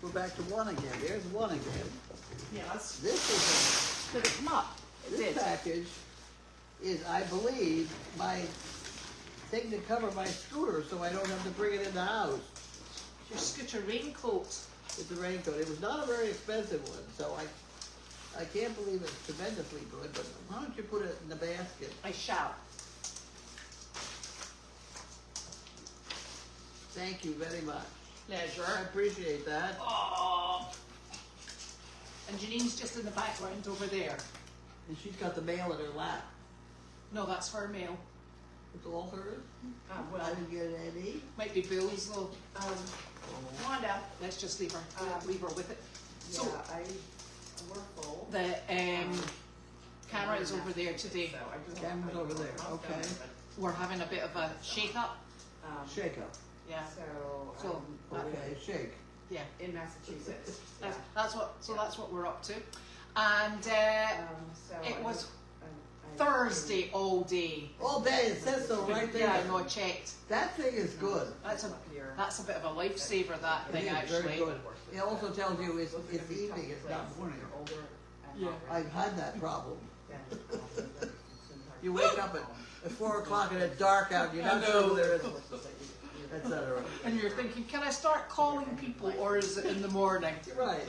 We're back to one again. There's one again. Yes. This is Did it come up? It this did. package is, I believe, my thing to cover my scooter so I don't have to bring it in the house. Your scooter raincoat. It's a raincoat. It was not a very expensive one, so I can't believe it's tremendously good, but why don't you put it in the basket? I shall. Thank you very much. I Pleasure. appreciate that. Oh. And Janine's just in the background over there. And she's got the mail in her lap. No, that's her mail. It's all hers? I Well, didn't get any. might be Bill's though. Oh. Wanda, let's just leave her. Leave her with it. So we're full. the camera is over there today. Camera's over there, okay. We're having a bit of a shake up. Shake up. Yeah. So, Okay, shake. Yeah. in Massachusetts. That's what we're up to. And So it I was just- Thursday all day. All day, it says so right there. Yeah, I know, I checked. That thing is good. That's a here. bit of a lifesaver, that thing, It is very actually. good. It also tells you it's evening, it's not morning. Older and Yeah. not I've had that problem. then, You wake up at 4 o'clock and it's dark out, and you're not sure who there is, etc. And you're thinking, can I start calling people or is it in the morning? You're right.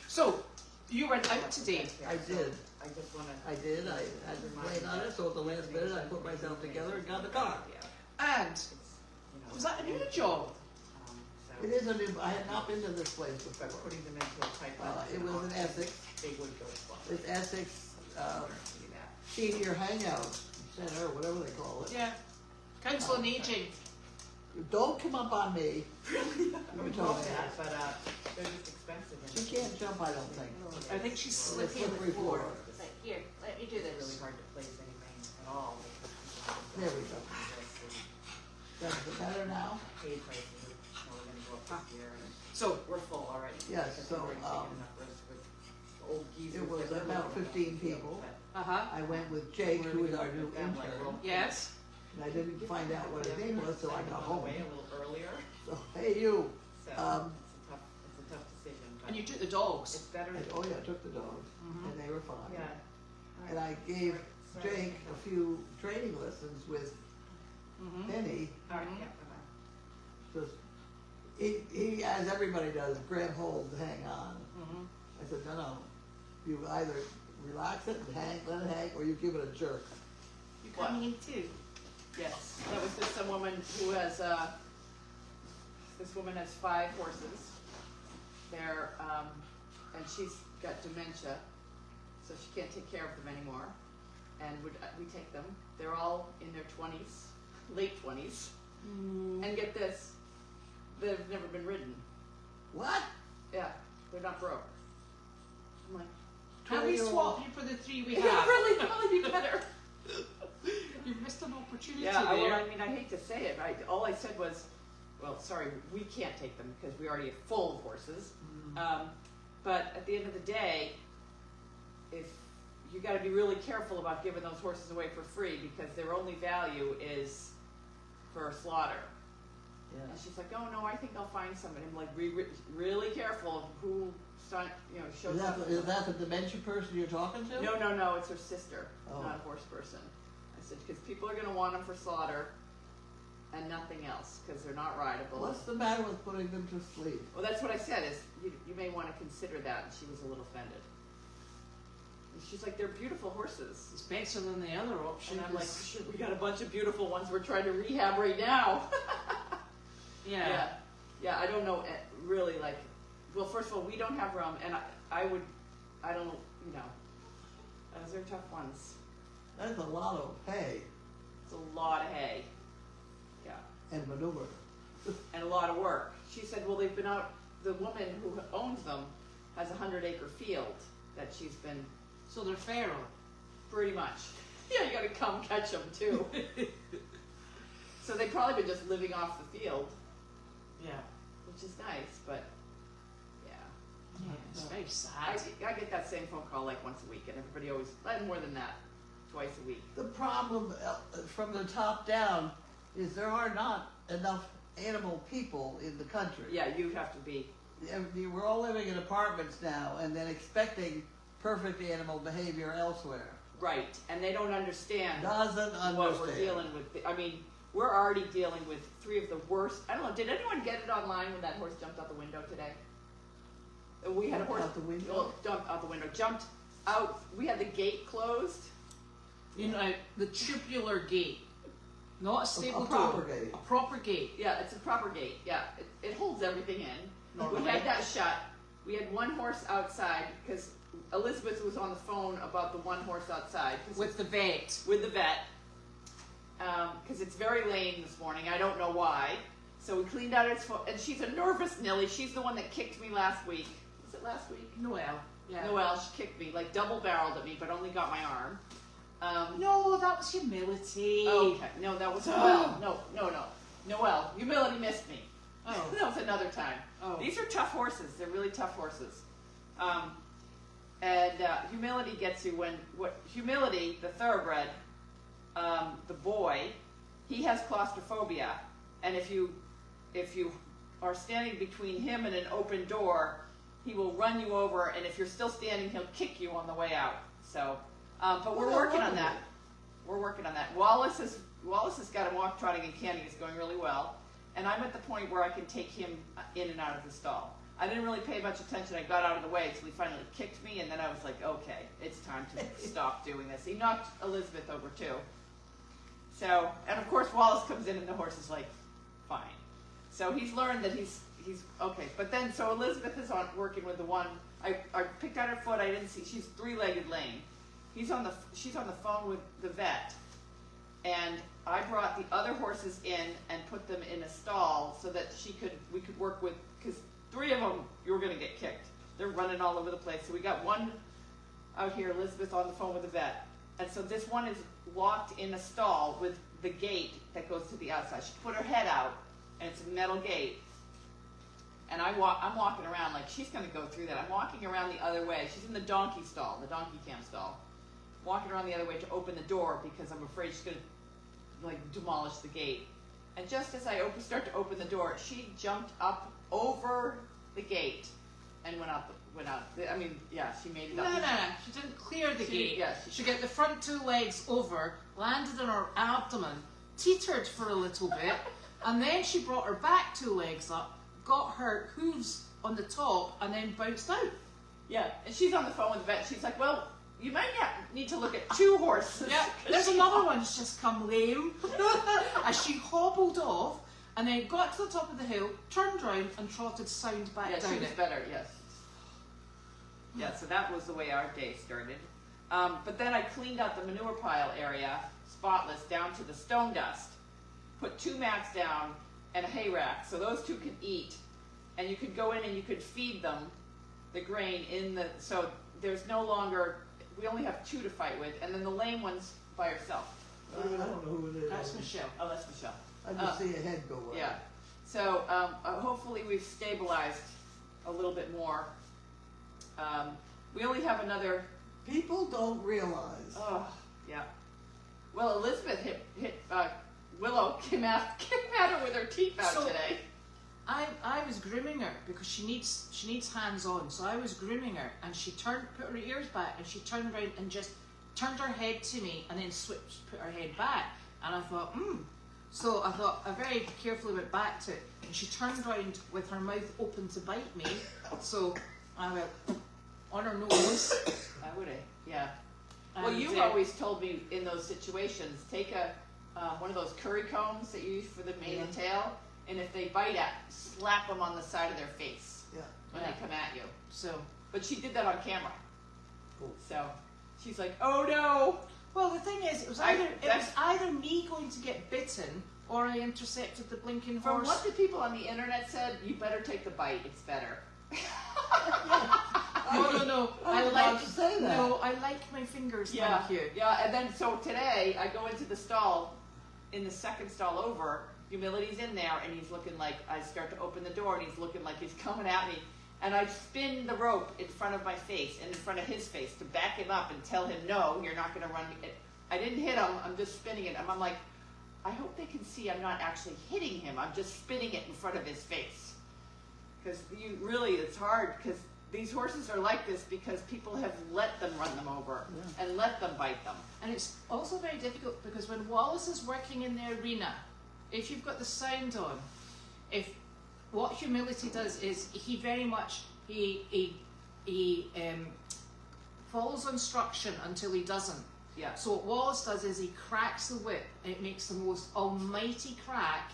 So, you went out today. I did. I just wanna. I did. I had to play on it, so at the last minute I put myself together and got the car. And was that a new job? So It is a new, I had not been to this place by before. putting them into a pipeline. It was in Essex. They would go as well. It's Essex Do that. Senior Hangout Center, whatever they call it. Yeah. Council on Aging. Don't come up on me. We You told told me. that, but they're just expensive. She can't jump, I don't think. I think she's It's slipping on slippery the floor. floor. It's like, here, let me do It's really this. hard to place anything at all. There we go. That's better now? Paid prices, we're gonna go up this year, and So, we're full already. Yes, Because so, we're taking enough risk with the old geezers it was that we're about living 15 with. people. But I went with Jake, we're who is gonna our go new with them, like, intern, well, yes. and I didn't find out what his name was till I got home. Away a little earlier, So, hey you. so Um, it's a tough decision, but And you took the dogs. it's better. Oh yeah, I took the dogs, and they were fine. Yeah. And I gave Jake a few training lessons with Penny. All right, yeah, bye-bye. Just, he, as everybody does, grab hold and hang on. I said, no, you either relax it and hang, let it hang, or you give it a jerk. You coming in too? Yes, that was just a woman who has, this woman has 5 horses. They're, and she's got dementia, so she can't take care of them anymore. And we take them. They're all in their 20s, late 20s. And get this, they've never been ridden. What? Yeah, they're not broke. I'm like, Can we 20-year-old swap you for the 3 we it have? really probably be better. You've missed an opportunity Yeah, there. well, I mean, I hate to say it, all I said was, well, sorry, we can't take them because we already are full of horses. But at the end of the day, if you got to be really careful about giving those horses away for free because their only value is for slaughter. Yeah. And she's like, oh no, I think I'll find somebody. I'm like, be really careful of who, shows Is up. that the dementia person you're talking to? No, it's her sister, Oh. not a horse person. I said, because people are going to want them for slaughter and nothing else, because they're not rideable. What's the matter with putting them to sleep? Well, that's what I said, is you may want to consider that, and she was a little offended. And she's like, they're beautiful horses. It's better than the other option. And I'm like, 'cause- sure, we got a bunch of beautiful ones we're trying to rehab right now. yeah. Yeah, I don't know, really, like, well, first of all, we don't have room, and I don't, those are tough ones. That's a lot of hay It's a lot of hay. Yeah. and manure. And a lot of work. She said, well, they've been out, the woman who owns them has a 100-acre field that she's been, So they're feral. pretty much. Yeah, you gotta come catch them too. So they've probably been just living off the field, Yeah. which is nice, but yeah. Yeah, it's very I sad. get that same phone call like once a week, and everybody always, more than that, twice a week. The problem from the top down is there are not enough animal people in the country. Yeah, you have to be we're all living in apartments now, and then expecting perfect animal behavior elsewhere. Right, and they don't understand Doesn't what we're understand. dealing with. I mean, we're already dealing with 3 of the worst. I don't know. Did anyone get it online when that horse jumped out the window today? We had a horse Out the window? well, jumped out the window, jumped out. We had the gate closed. You know, the tubular gate. Not a stable proper door. gate. A proper gate. Yeah, it's a proper gate. Yeah, it holds everything in. Normally. We had that shut. We had one horse outside because Elizabeth was on the phone about the one horse outside 'cause With the vet. with the vet because it's very lame this morning. I don't know why. So we cleaned out its foot, and she's a nervous Nilly. She's the one that kicked me last week. Was it last week? Noelle. Yeah. Noelle, she kicked me, like double barreled at me, but only got my arm. No, that was humility. Okay, no, that was Noelle. No. Noelle, humility missed me. Oh. That was another time. Oh. These are tough horses. They're really tough horses. And humility gets you when humility, the thoroughbred, the boy, he has claustrophobia, and if you are standing between him and an open door, he will run you over, and if you're still standing, he'll kick you on the way out. So, but we're working on that. We're working on that. Wallace has got him walk trotting and canning. It's going really well, and I'm at the point where I can take him in and out of the stall. I didn't really pay much attention. I got out of the way until he finally kicked me, and then I was like, okay, it's time to stop doing this. He knocked Elizabeth over too. So, and of course Wallace comes in and the horse is like, fine. So he's learned that he's okay. But then, so Elizabeth is working with the one, I picked out her foot, I didn't see, she's 3-legged lame. She's on the phone with the vet. And I brought the other horses in and put them in a stall so that we could work with, because 3 of them, you were going to get kicked. They're running all over the place. So we got one out here, Elizabeth, on the phone with the vet. And so this one is locked in a stall with the gate that goes to the outside. She put her head out, and it's a metal gate. And I'm walking around like she's going to go through that. I'm walking around the other way. She's in the donkey stall, the donkey cam stall. Walking around the other way to open the door because I'm afraid she's going to like demolish the gate. And just as I start to open the door, she jumped up over the gate and went out. I mean, yeah, she made it No, up. she didn't clear the gate. Yeah, she got the front 2 legs over, landed on her abdomen, teetered for a little bit, and then she brought her back 2 legs up, got her hooves on the top, and then bounced out. Yeah, and she's on the phone with the vet. She's like, well, you might need to look at 2 horses. Yeah, there's another one that's just come lame. As she hobbled off, and then got to the top of the hill, turned round, and trotted sound back Yeah, down she was it. better, yes. Yeah, so that was the way our day started. But then I cleaned out the manure pile area, spotless, down to the stone dust. Put 2 mats down and a hay rack, so those 2 could eat. And you could go in and you could feed them the grain so there's no longer, we only have 2 to fight with, and then the lame one's by herself. I don't know who it is. That's Michelle. Oh, that's Michelle. I just see a head go away. Yeah. So hopefully we've stabilized a little bit more. We only have another. People don't realize. Oh, yeah. Well, Elizabeth hit Willow came at her with her teeth out today. I was grooming her because she needs hands on. So I was grooming her, and she put her ears back, and she turned around and just turned her head to me, and then put her head back. And I thought, So I thought, I very carefully went back to it, and she turned around with her mouth open to bite me. So I went on her nose. I would have, yeah. Well, And, you've always told me in those situations, take one of those curry combs that you use for the mane and tail, and if they bite slap them on the side of their face Yeah. when they come at you. So, But she did that on camera. Cool. So she's like, oh no. well, the thing is, it was either me going to get bitten or I intercepted the blinking From horse. what the people on the internet said, you better take the bite. It's better. No. I was about to say that. No, I like my fingers. Yeah, Thank you. yeah. And then so today I go into the stall, in the second stall over. Humility's in there, and he's looking like I start to open the door, and he's looking like he's coming at me. And I spin the rope in front of my face and in front of his face to back him up and tell him, no, you're not going to run me. I didn't hit him. I'm just spinning it. And I'm like, I hope they can see I'm not actually hitting him. I'm just spinning it in front of his face. Because it's hard because these horses are like this because people have let them run them over and let them bite them. And it's also very difficult because when Wallace is working in the arena, if you've got the sound on, what humility does is he very much follows instruction until he doesn't. Yeah. So what Wallace does is he cracks the whip. It makes the most almighty crack,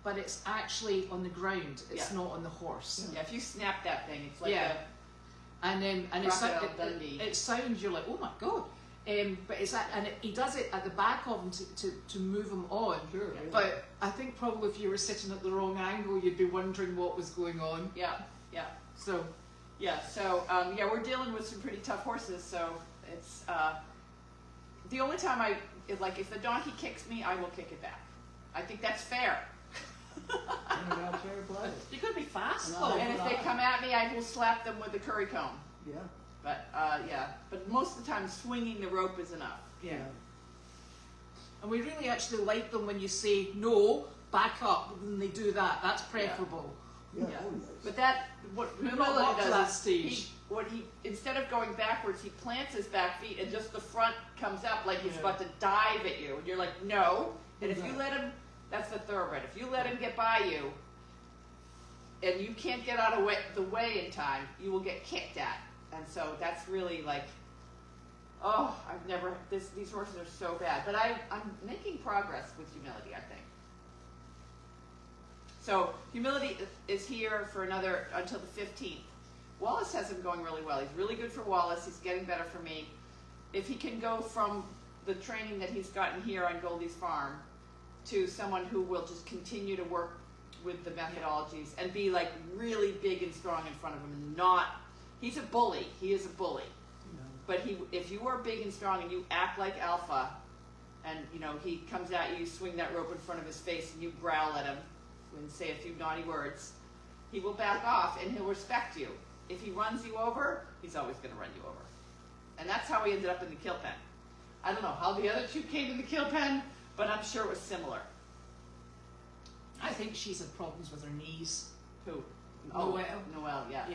but it's actually on the ground. It's not on the horse. Yeah. If you snap that thing, it's like it sounds. You're like, oh my god. But he does it at the back of him to move him on. Sure. Yeah. But I think probably if you were sitting at the wrong angle, you'd be wondering what was going on. Yeah. So. Yeah. So we're dealing with some pretty tough horses. So it's the only time if the donkey kicks me, I will kick it back. I think that's fair. Fair play. You're going to be fast, No. though. And if they come at me, I will slap them with the curry comb. Yeah. But but most of the time, swinging the rope is enough. Yeah. And we really actually like them when you say, no, back up, and they do that. That's preferable. Yeah. Yeah. Oh, yes. But what We've humility not got to does that is stage. he instead of going backwards, he plants his back feet and just the front comes up like he's about to dive at you, and you're like, no. And if you let him, that's the thoroughbred. If you let him get by you, and you can't get out of the way in time, you will get kicked at. And so that's really like, these horses are so bad. But I'm making progress with humility, I think. So humility is here for until the 15th. Wallace has him going really well. He's really good for Wallace. He's getting better for me. If he can go from the training that he's gotten here on Goldy's farm to someone who will just continue to work with the methodologies and be like really big and strong in front of him and he's a bully. He is a bully. Yeah. But if you are big and strong and you act like alpha and he comes at you swing that rope in front of his face and you growl at him and say a few naughty words, he will back off and he'll respect you. If he runs you over, he's always going to run you over. And that's how he ended up in the kill pen. I don't know how the other two came in the kill pen, but I'm sure it was similar. I think she's had problems with her knees. Who? Noelle. Noelle, yeah.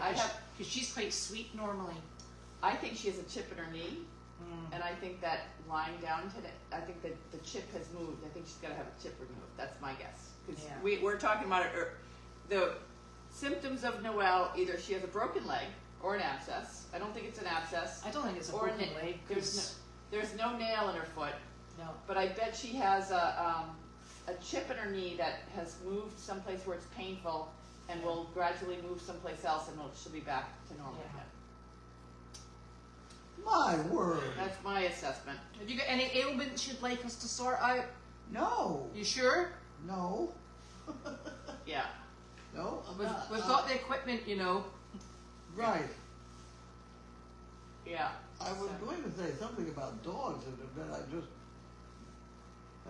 Because she's quite sweet normally. I think she has a chip in her knee, and I think that lying down today, I think that the chip has moved. I think she's got to have a chip removed. That's my guess. Because we're talking about it. The symptoms of Noelle, either she has a broken leg or an abscess. I don't think it's an abscess. I don't think it's a or broken leg. There's no nail in her foot. No. But I bet she has a chip in her knee that has moved someplace where it's painful and will gradually move someplace else and she'll be back to normal again. My word. That's my assessment. Have you got any ailments you'd like us to sort out? No. You sure? No. Yeah. No, I'm We've not. got the equipment, Right. Yeah. I was going to say something about dogs, but I just.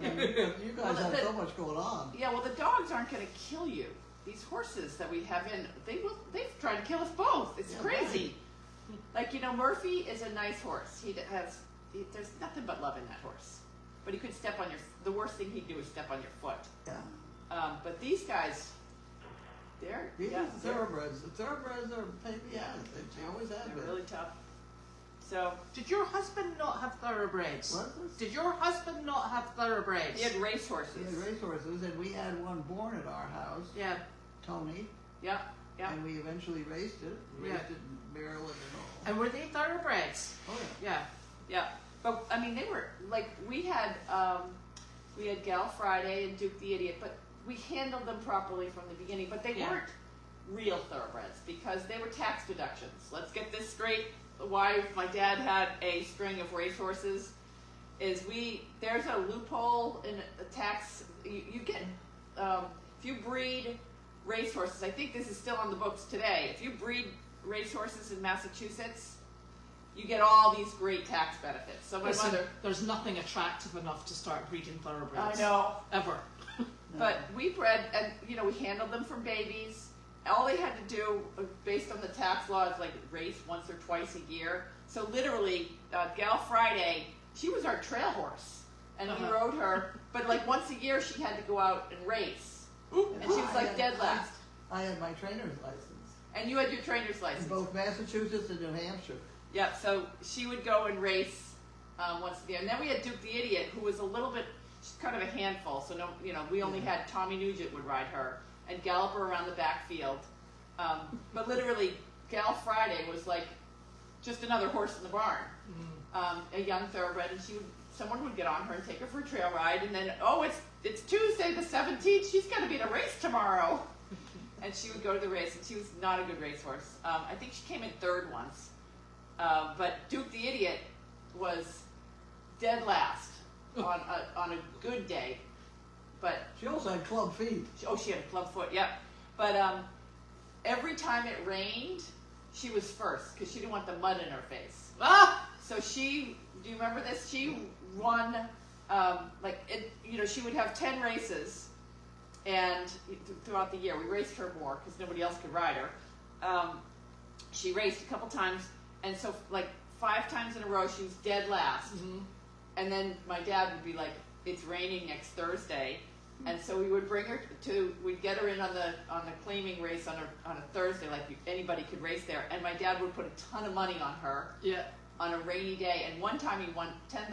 You guys have so much going on. Yeah, well, the dogs aren't going to kill you. These horses that we have they've tried to kill us both. It's crazy. Right. Like, Murphy is a nice horse. There's nothing but love in that horse. But he could step on the worst thing he'd do is step on your foot. Yeah. But these guys, they're thoroughbreds. The thoroughbreds are a pain in the ass. They always have been. They're really tough. So, did your husband not have thoroughbreds? What? Did your husband not have thoroughbreds? he had race horses. We had racehorses, and we had one born at our house, Yeah. Tony, Yeah. Yeah. and we eventually raced it. We raced it in Maryland and all. And were they thoroughbreds? Oh yeah. Yeah. Yeah. But I mean, they were like we had Gal Friday and Duke the Idiot, but we handled them properly from the beginning. But they weren't real thoroughbreds because they were tax deductions. Let's get this straight. Why my dad had a string of racehorses is there's a loophole in the tax. You get if you breed racehorses. I think this is still on the books today. If you breed racehorses in Massachusetts, you get all these great tax benefits. So my mother, there's nothing attractive enough to start breeding thoroughbreds. I know, Ever. but we bred and we handled them from babies. All they had to do, based on the tax law, is like race once or twice a year. So literally, Gal Friday, she was our trail horse, and we rode her. But like once a year, she had to go out and race, and she was like dead last. I had my trainer's license And you had your trainer's in license. both Massachusetts and New Hampshire. Yep, so she would go and race once a year. And then we had Duke the Idiot, who was a little bit, she's kind of a handful. So, no, you know, we only had Tommy Nugent would ride her and gallop her around the backfield. But literally, Gal Friday was like just another horse in the barn. A young thoroughbred, and someone would get on her and take her for a trail ride, and then, oh, it's Tuesday the 17th, she's got to be at a race tomorrow. And she would go to the race, and she was not a good racehorse. I think she came in third once. But Duke the Idiot was dead last on a good day. But She also had club feet. she had a club foot, yep. But every time it rained, she was first because she didn't want the mud in her face. So do you remember this? She won, she would have 10 races, and throughout the year, we raced her more because nobody else could ride her. She raced a couple times, and so like 5 times in a row, she was dead last. And then my dad would be like, "It's raining next Thursday," and so we would bring her we'd get her in on the claiming race on a Thursday, like anybody could race there. And my dad would put a ton of money on her. Yeah. On a rainy day, and one time he won $10,000.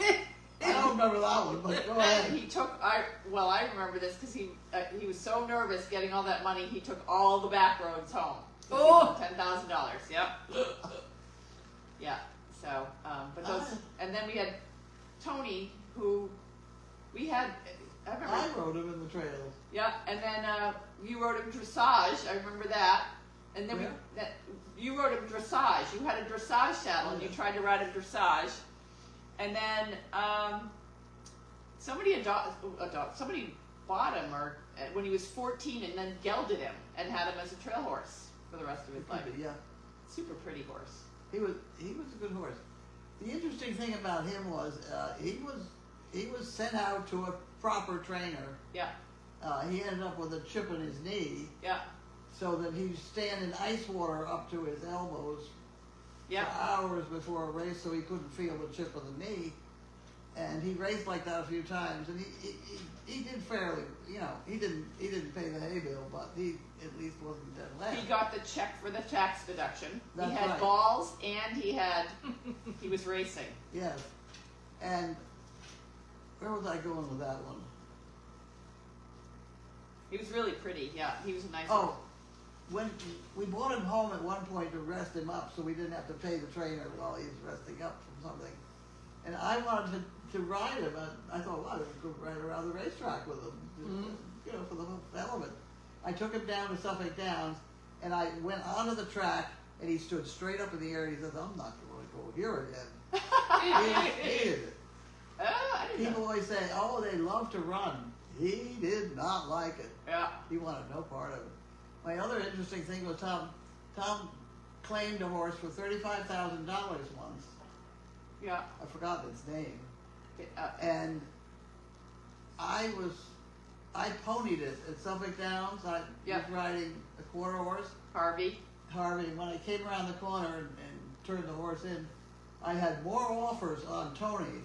I don't remember that one, but go ahead. He took, I remember this because he was so nervous getting all that money, he took all the back roads home. Oh! $10,000, yep. Yeah, so, but those, and then we had Tony, who we had, I remember. I rode him in the trails. Yeah, and then you rode him dressage, I remember that. And then you rode him dressage. You had a dressage saddle, and you tried to ride him dressage. And then somebody bought him when he was 14, and then gelded him and had him as a trail horse for the rest of his life. Yeah. Super pretty horse. He was a good horse. The interesting thing about him was he was sent out to a proper trainer. Yeah. He ended up with a chip in his knee. Yeah. So that he'd stand in ice water up to his elbows for hours before a race, so he couldn't feel the chip of the knee. And he raced like that a few times, and he did fairly. You know, he didn't pay the hay bill, but he at least wasn't dead last. He got the check for the tax deduction. That's he had right. balls, and he was racing. Yes. And where was I going with that one? He was really pretty. Yeah, he was a nice horse. When we brought him home at one point to rest him up so we didn't have to pay the trainer while he was resting up from something. And I wanted to ride him. I thought, well, I could ride around the racetrack with him, you know, for the whole element. I took him down to Suffolk Downs, and I went onto the track, and he stood straight up in the air, and he says, "I'm not going to go here again." He hated it. I didn't know. People always say, "Oh, they love to run." He did not like it. Yeah. He wanted no part of it. My other interesting thing was Tom claimed a horse for $35,000 once. Yeah. I forgot its name. And And I ponied it at Suffolk Downs. I was riding a quarter horse, Harvey. Harvey. When I came around the corner and turned the horse in, I had more offers on Tony.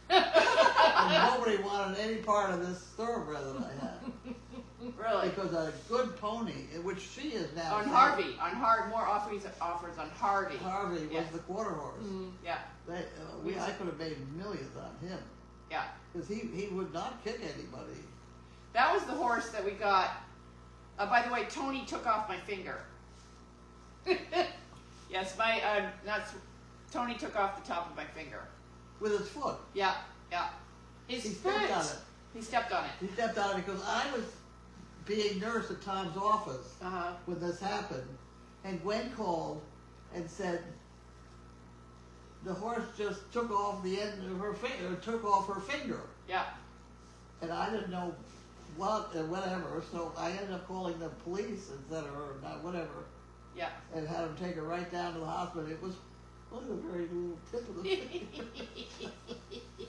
And nobody wanted any part of this thoroughbred that I had. Really? Because a good pony, which she is now. On Harvey. More offers on Harvey. Harvey was Yes. the quarter horse. Yeah. I could have made millions on him. Yeah. Because he would not kick anybody. That was the horse that we got. By the way, Tony took off my finger. Yes, Tony took off the top of my finger. With his foot. Yeah, yeah. He stepped on it. He stepped on it. He stepped on it because I was being nurse at Tom's office when this happened. And Gwen called and said the horse just took off the end of her finger, took off her finger. Yeah. And I didn't know what and whatever, so I ended up calling the police and said, or not whatever, Yeah. and had them take her right down to the hospital. It was only a very little tip of the finger.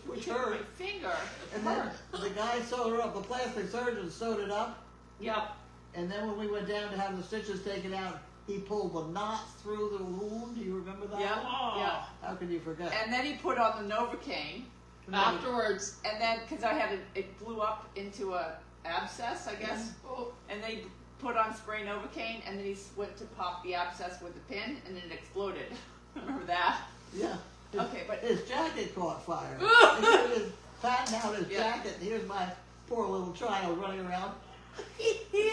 Which hurt. My finger. And then the guy sewed her up, the plastic surgeon sewed it up, Yep. and then when we went down to have the stitches taken out, he pulled the knot through the wound. Do you remember that? Yeah. Yeah. How could you forget? And then he put on the Novocaine afterwards, and then because it blew up into a abscess, I guess, and they put on spray Novocaine, and then he went to pop the abscess with the pin, and then it exploded. Remember that? Yeah. Okay, but His jacket caught fire. And he was patting out his jacket, and here's my poor little child running around.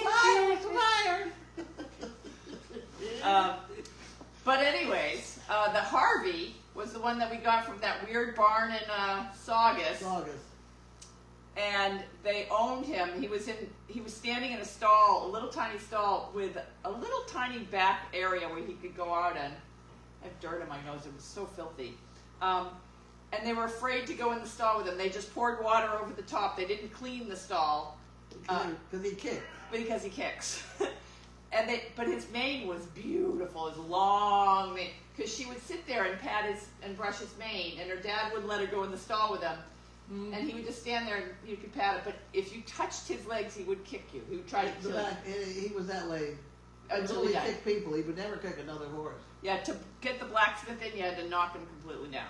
Fire! Fire! But anyways, the Harvey was the one that we got from that weird barn in Saugus. And they owned him. He was standing in a stall, a little tiny stall with a little tiny back area where he could go out and I have dirt on my nose. It was so filthy. And they were afraid to go in the stall with him. They just poured water over the top. They didn't clean the stall. Because he kicked. Because he kicks. But his mane was beautiful, his long mane. Because she would sit there and pat and brush his mane, and her dad wouldn't let her go in the stall with him. Mm. And he would just stand there and you could pat it. But if you touched his legs, he would kick you. He would try to kill you. He was that way. Until he kicked people. He would never kick another horse. Yeah, to get the blacksmith in, you had to knock him completely down.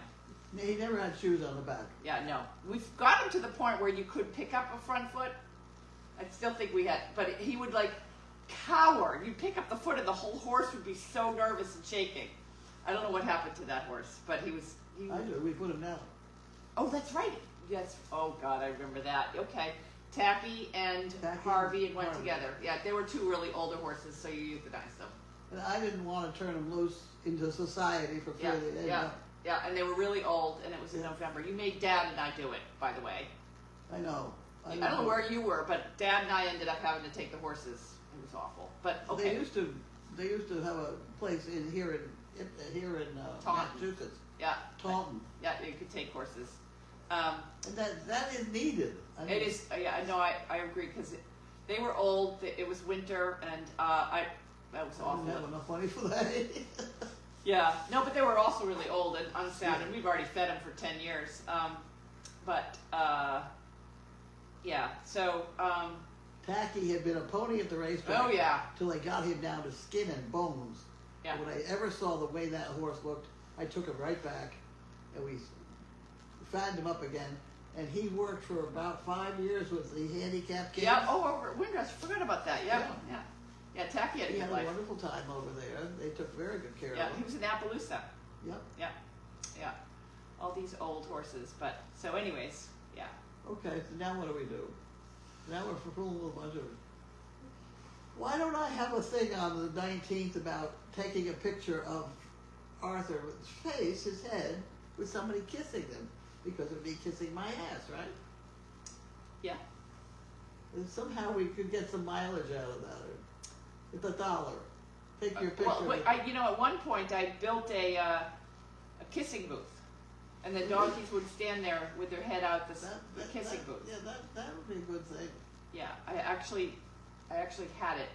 He never had shoes on the back. Yeah, no. We've got him to the point where you could pick up a front foot. I still think we had, but he would like cower. You'd pick up the foot and the whole horse would be so nervous and shaking. I don't know what happened to that horse, but he was. I do. We put him down. Oh, that's right. Yes. Oh God, I remember that. Okay. Tacky and Harvey went together. Yeah, they were two really older horses, so you euthanized them. And I didn't want to turn them loose into society for fear they Yeah, and they were really old, and it was in November. You made Dad and I do it, by the way. I know. I don't know where you were, but Dad and I ended up having to take the horses. It was awful, but okay. They used to have a place here in Massachusetts. Yeah. Taunton. Yeah, you could take horses. And that is needed. I mean, it is. Yeah, no, I agree because they were old. It was winter, and that was awful. I didn't have enough money for that. Yeah, no, but they were also really old and unsound, and we've already fed them for 10 years. So. Tacky had been a pony at the racetrack. Oh yeah. Till they got him down to skin and bones. Yeah. When I ever saw the way that horse looked, I took him right back, and we fattened him up again. And he worked for about 5 years with the handicapped kids. Yeah. Oh, over at Windrush. Forgot about that. Yeah. Yeah. Tacky had a good life. He had a wonderful time over there. They took very good care of him. Yeah, he was in Appaloosa. Yep. Yeah. All these old horses, but so anyways, yeah. Okay, so now what do we do? Now we're fooling a little bunch of. Why don't I have a thing on the 19th about taking a picture of Arthur's face, his head, with somebody kissing him? Because of me kissing my ass, right? Yeah. And somehow we could get some mileage out of that. It's $1. Take your picture. Well, at one point I built a kissing booth, and the donkeys would stand there with their head out the kissing booth. Yeah, that would be a good thing. Yeah, I actually had it.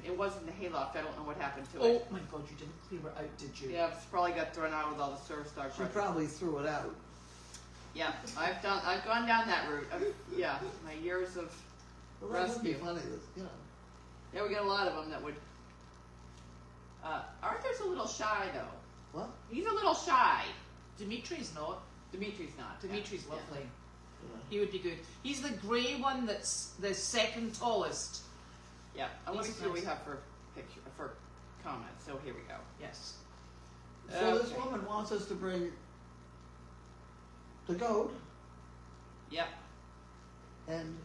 It wasn't the hayloft. I don't know what happened to it. Oh my God, you didn't clear it out, did you? Yeah, it's probably got thrown out with all the service dogs. She probably threw it out. Yeah, I've gone down that route. My years of that would be rescue. funny, Yeah, we got a lot of them that would. Arthur's a little shy though. What? He's a little shy. Dimitri's not. Dimitri's not. Dimitri's Yeah. lovely. Yeah. He would be good. He's the grey one that's the second tallest. Yeah, I want to He's see what we nice. have for comments. So here we go. Yes. So this woman wants us to bring the goat Yep. and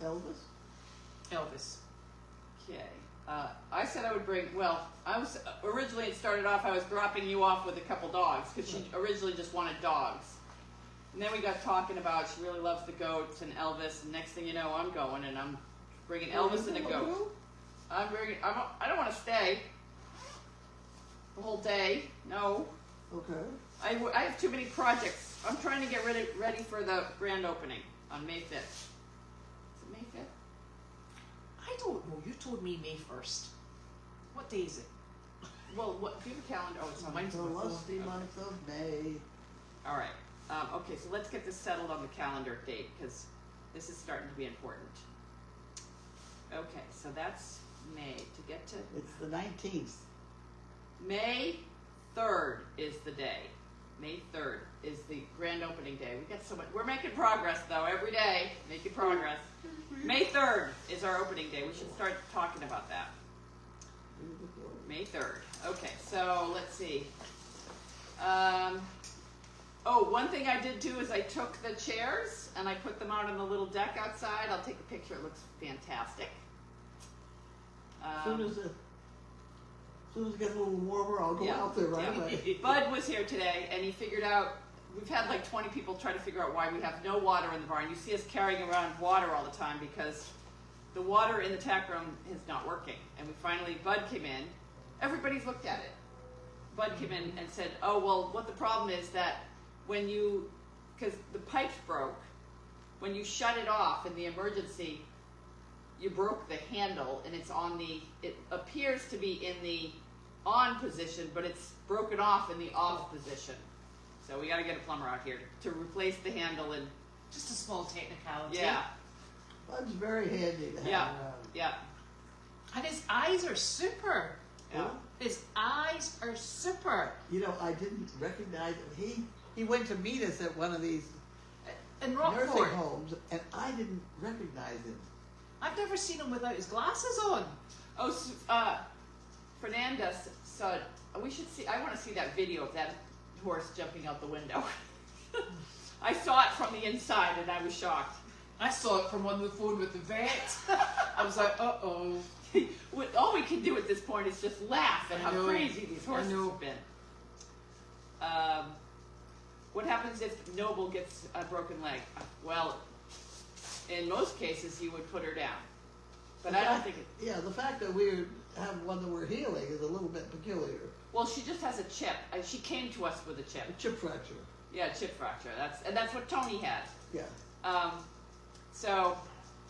Elvis. Elvis. Okay. I said I would bring. Well, I was originally it started off. I was dropping you off with a couple dogs because she originally just wanted dogs, and then we got talking about she really loves the goats and Elvis. And next thing you know, I'm going and I'm bringing Elvis and a goat. I'm bringing. I don't want to stay the whole day. No. Okay. I have too many projects. I'm trying to get ready for the grand opening on May 5th. Is it May 5th? I don't know. You told me May 1st. What day is it? Well, what? Do you have a calendar? Oh, it's on Mine's The on my phone. lusty month of May. All right. Okay, so let's get this settled on the calendar date because this is starting to be important. Okay, so that's May. To get to It's the 19th. May 3rd is the day. May 3rd is the grand opening day. We got so much. We're making progress though every day. Making progress. May 3rd is our opening day. We should start talking about that. May 3rd. Okay, so let's see. Oh, one thing I did too is I took the chairs and I put them out on the little deck outside. I'll take a picture. It looks fantastic. As soon as it gets a little warmer, I'll go out there right away. Bud was here today and he figured out, we've had like 20 people try to figure out why we have no water in the barn. You see us carrying around water all the time because the water in the tack room is not working. And Bud came in. Everybody's looked at it. Bud came in and said, oh, well, what the problem is that because the pipes broke, when you shut it off in the emergency, you broke the handle and it appears to be in the on position, but it's broken off in the off position. So we got to get a plumber out here to replace the handle and Just a small technicality. yeah. Bud's very handy to have Yeah. around. Yeah. And his eyes are super. Yeah. His eyes are super. You know, I didn't recognize him. He went to meet us at one of these In nursing Rockport, homes, and I didn't recognize him. I've never seen him without his glasses on. Oh, Fernandez said we should see. I want to see that video of that horse jumping out the window. I saw it from the inside, and I was shocked. I saw it from on the phone with the vet. I was like, uh-oh. All we can do at this point is just laugh at I how know. crazy these horses I know. have been. What happens if Noble gets a broken leg? Well, in most cases, you would put her down. But I don't think it... Yeah, the fact that we have one that we're healing is a little bit peculiar. Well, she just has a chip. She came to us with a chip. A chip fracture. Yeah, chip fracture. That's what Tony had. Yeah. So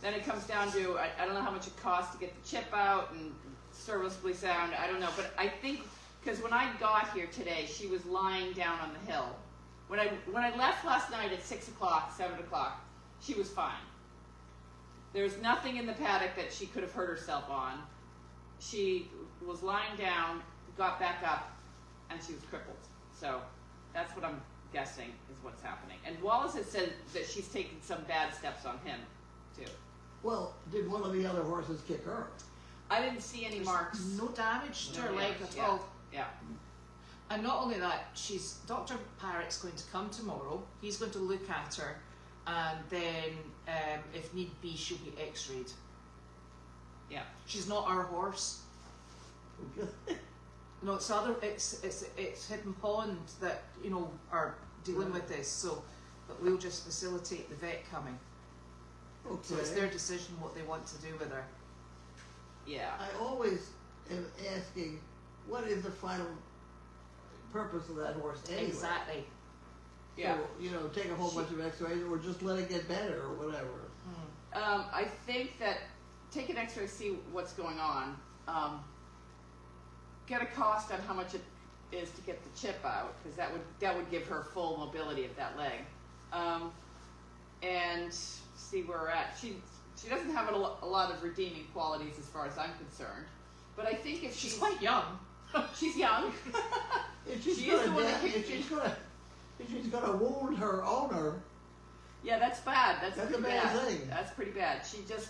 then it comes down to, I don't know how much it costs to get the chip out and serviceably sound. I don't know. But I think, because when I got here today, she was lying down on the hill. When I left last night at 6 o'clock, 7 o'clock, she was fine. There was nothing in the paddock that she could have hurt herself on. She was lying down, got back up, and she was crippled. So that's what I'm guessing is what's happening. And Wallace has said that she's taken some bad steps on him, too. Well, did one of the other horses kick her? I didn't see any marks. No damage to her No leg damage, at all. Yeah. And not only that, Dr. Parrott's going to come tomorrow. He's going to look at her, and then if need be, she'll be x-rayed. Yeah. She's not our horse. No, it's Hidden Pond that are dealing with this. So, but we'll just facilitate the vet coming. Okay. So it's their decision what they want to do with her. Yeah. I always am asking, what is the final purpose of that horse anyway? Exactly. Yeah. So, take a whole bunch of x-rays or just let it get better or whatever. I think that take an x-ray, see what's going on. Get a cost on how much it is to get the chip out, because that would give her full mobility of that leg, and see where we're at. She doesn't have a lot of redeeming qualities as far as I'm concerned, but I think if She's quite young. she's young. If she's She is the one gonna that if kicked she's gonna wound her owner, Yeah, that's bad. That's That's pretty a bad bad. thing. That's pretty bad. She just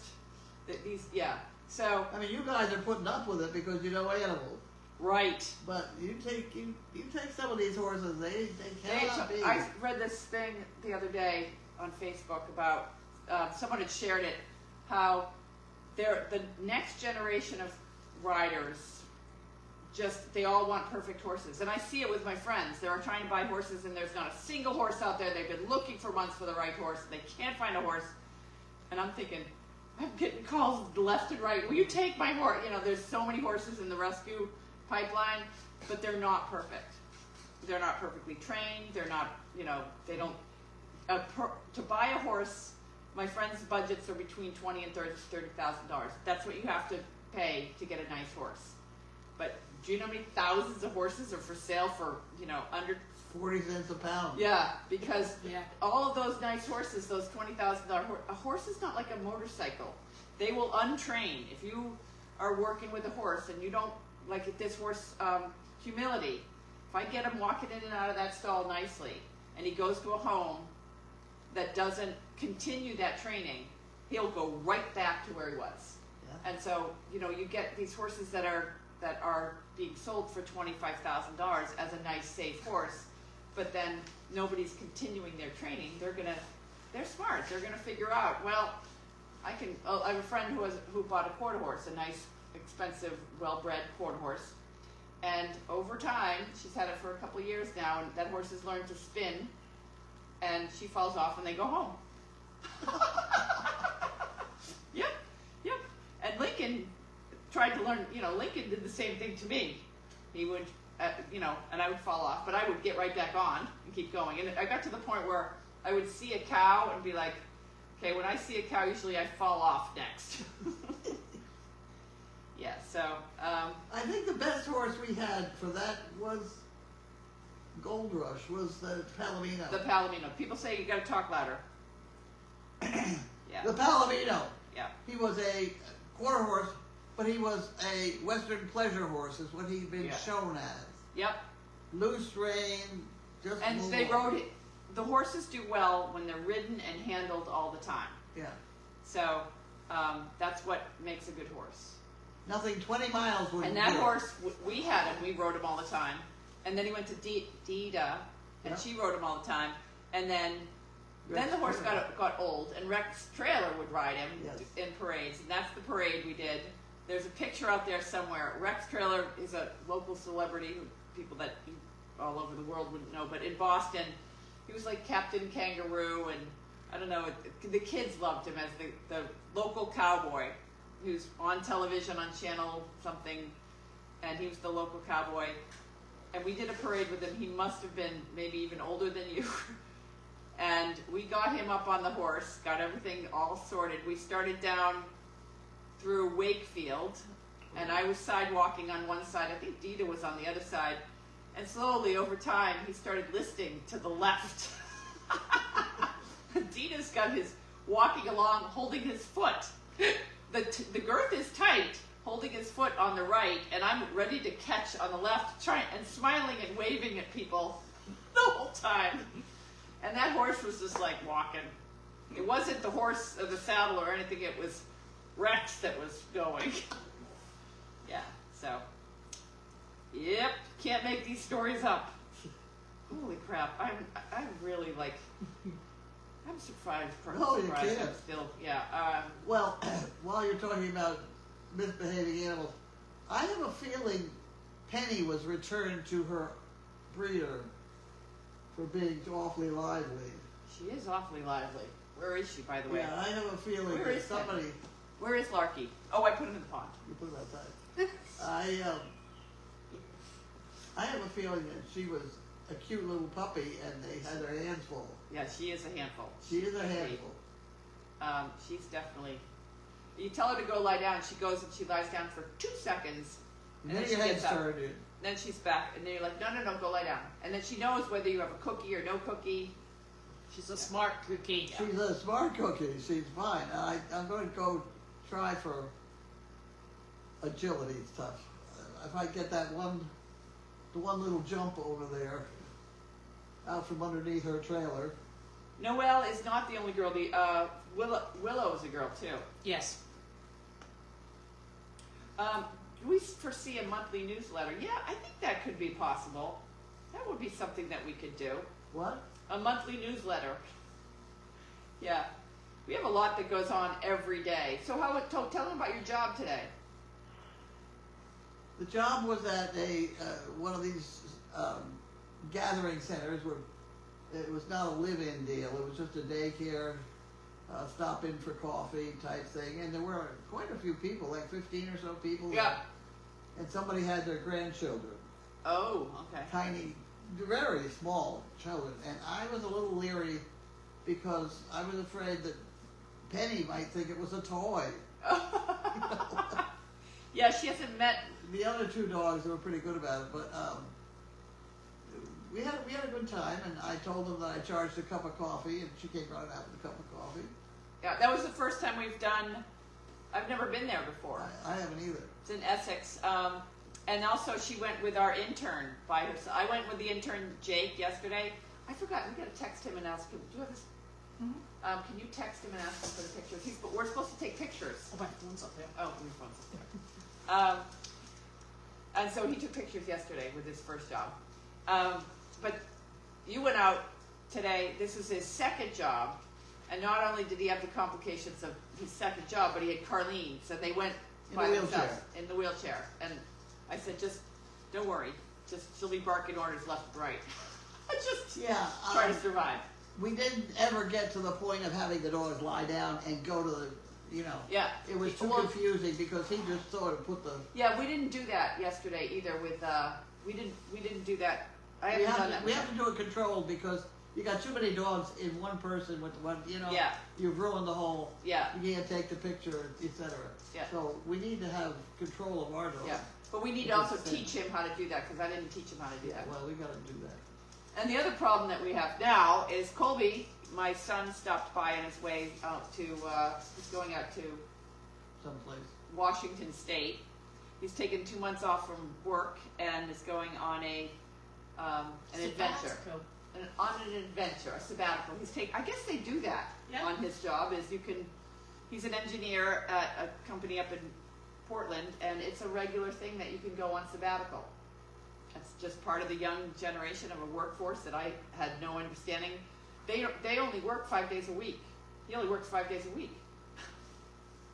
yeah. So I mean, you guys are putting up with it because you know animals. right. But you take some of these horses, they cannot be. I read this thing the other day on Facebook about someone had shared it, how the next generation of riders they all want perfect horses. And I see it with my friends. They're trying to buy horses and there's not a single horse out there. They've been looking for months for the right horse and they can't find a horse. And I'm thinking, I'm getting calls left and right. Will you take my horse? There's so many horses in the rescue pipeline, but they're not perfect. They're not perfectly trained. They're not, they don't. To buy a horse, my friends' budgets are between $20,000 and $30,000. That's what you have to pay to get a nice horse. But do you know how many thousands of horses are for sale for under 40 cents a pound. Yeah, because Yeah. all of those nice horses, those $20,000 a horse is not like a motorcycle. They will untrain. If you are working with a horse and you don't, like this horse, Humility, if I get him walking in and out of that stall nicely, and he goes to a home that doesn't continue that training, he'll go right back to where he was. Yeah. And so, you know, you get these horses that are being sold for $25,000 as a nice, safe horse, but then nobody's continuing their training. They're smart. They're gonna figure out, well, I have a friend who bought a quarter horse, a nice, expensive, well-bred quarter horse. And over time, she's had it for a couple of years now, and that horse has learned to spin, and she falls off and they go home. Yep. And Lincoln tried to learn, you know, Lincoln did the same thing to me. He would, you know, and I would fall off, but I would get right back on and keep going. And I got to the point where I would see a cow and be like, okay, when I see a cow, usually I fall off next. Yeah, so. I think the best horse we had for that was Gold Rush, was the Palomino. The Palomino. People say you gotta talk louder. Yeah. The Palomino. Yeah. He was a quarter horse, but he was a Western pleasure horse, is what he'd been shown as. Yep. Loose rein, just And move they on. rode it. The horses do well when they're ridden and handled all the time. Yeah. So that's what makes a good horse. Nothing 20 miles would And that do. horse, we had him. We rode him all the time. And then he went to Dita, and Yeah. she rode him all the time. And then the horse got old, and Rex Trailer would ride him Yes. in parades, and that's the parade we did. There's a picture out there somewhere. Rex Trailer is a local celebrity, people that all over the world wouldn't know, but in Boston, he was like Captain Kangaroo, and I don't know, the kids loved him as the local cowboy who's on television on channel something, and he was the local cowboy. And we did a parade with him. He must have been maybe even older than you. And we got him up on the horse, got everything all sorted. We started down through Wakefield, and I was sidewalking on one side. I think Dita was on the other side. And slowly, over time, he started listing to the left. Dita's got his walking along, holding his foot. The girth is tight, holding his foot on the right, and I'm ready to catch on the left, and smiling and waving at people the whole time. And that horse was just like walking. It wasn't the horse or the saddle or anything, it was Rex that was going. Yeah, so. Yep, can't make these stories up. Holy crap, I'm really like, I'm surprised. No, you surprised can't. I'm still, yeah. Well, while you're talking about misbehaving animals, I have a feeling Penny was returned to her breeder for being awfully lively. She is awfully lively. Where is she, by the way? Yeah, I have a feeling Where that is somebody. Where is Larky? Oh, I put him in the pond. You put it outside. I have a feeling that she was a cute little puppy and they had their hands full. Yeah, she is a handful. She is a handful. She's definitely. You tell her to go lie down. She goes and she lies down for 2 seconds. And then she your head's gets up. turned in. Then she's back, and then you're like, no, go lie down. And then she knows whether you have a cookie or no cookie. She's a smart cookie. She's a smart cookie. She's fine. I'm going to go try for agility stuff. If I get the one little jump over there, out from underneath her trailer. Noelle is not the only girl. The Willow is a girl too. Yes. Do we foresee a monthly newsletter? Yeah, I think that could be possible. That would be something that we could do. What? A monthly newsletter. Yeah. We have a lot that goes on every day. So tell them about your job today. The job was at one of these gathering centers where it was not a live-in deal. It was just a daycare, stop in for coffee type thing. And there were quite a few people, like 15 or so people. Yeah. And somebody had their grandchildren. Oh, okay. Tiny, very small children. And I was a little leery because I was afraid that Penny might think it was a toy. Yeah, she hasn't met. The other two dogs were pretty good about it, but we had a good time, and I told them that I charged a cup of coffee, and she came right out with a cup of coffee. Yeah, that was the first time we've done. I've never been there before. I haven't either. It's in Essex. And also she went with our intern by herself. I went with the intern Jake yesterday. I forgot, we gotta text him and ask him, do you have his? Can you text him and ask him for the pictures? But we're supposed to take pictures. Oh, my phone's up there. Oh, your phone's up there. And so he took pictures yesterday with his first job. But you went out today, this was his second job, and not only did he have the complications of his second job, but he had CArlene, so they went In by the themselves wheelchair. in the wheelchair. And I said, just don't worry, just she'll be barking orders left and right. Just Yeah. try to survive. We didn't ever get to the point of having the dogs lie down and go to the, Yeah. it was too Well, confusing because he just sort of put the. Yeah, we didn't do that yesterday either with, we didn't do that. I We haven't done have, that. we have to do it controlled because you got too many dogs in one person with one, Yeah. you've ruined the whole, Yeah. you can't take the picture, etc. Yeah. So we need to have control of our dogs. Yeah. But we need to also teach him how to do that because I didn't teach him how to do Yeah, that. well, we gotta do that. And the other problem that we have now is Colby, my son, stopped by on his way out to, he's going out to Someplace. Washington State. He's taken 2 months off from work and is going on an adventure. Sabbatical. On an adventure, a sabbatical. I guess they do that Yeah. on his job. He's an engineer at a company up in Portland, and it's a regular thing that you can go on sabbatical. It's just part of the young generation of a workforce that I had no understanding. They only work 5 days a week. He only works 5 days a week.